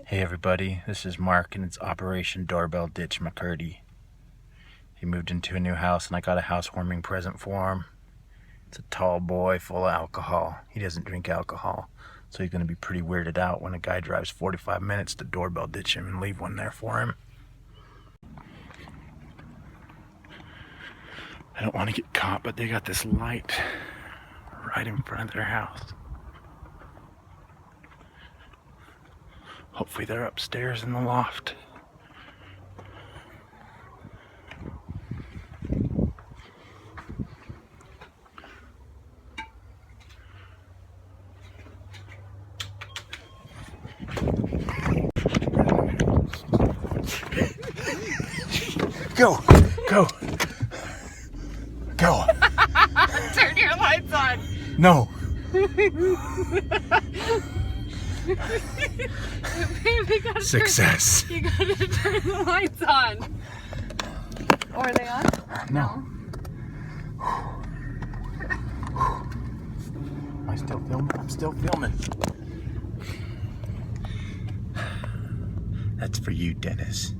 Hey everybody, this is Mark and it's Operation Doorbell Ditch McCurdy. He moved into a new house and I got a housewarming present for him. It's a tall boy full of alcohol. He doesn't drink alcohol, so he's going to be pretty weirded out when a guy drives 45 minutes to doorbell ditch him and leave one there for him. I don't want to get caught, but they got this light right in front of their house. Hopefully they're upstairs in the loft. Go! Go! Go! Turn your lights on! No! Success! You gotta turn the lights on. Oh, are they on? No. Am I still filming? I'm still filming. That's for you, Dennis.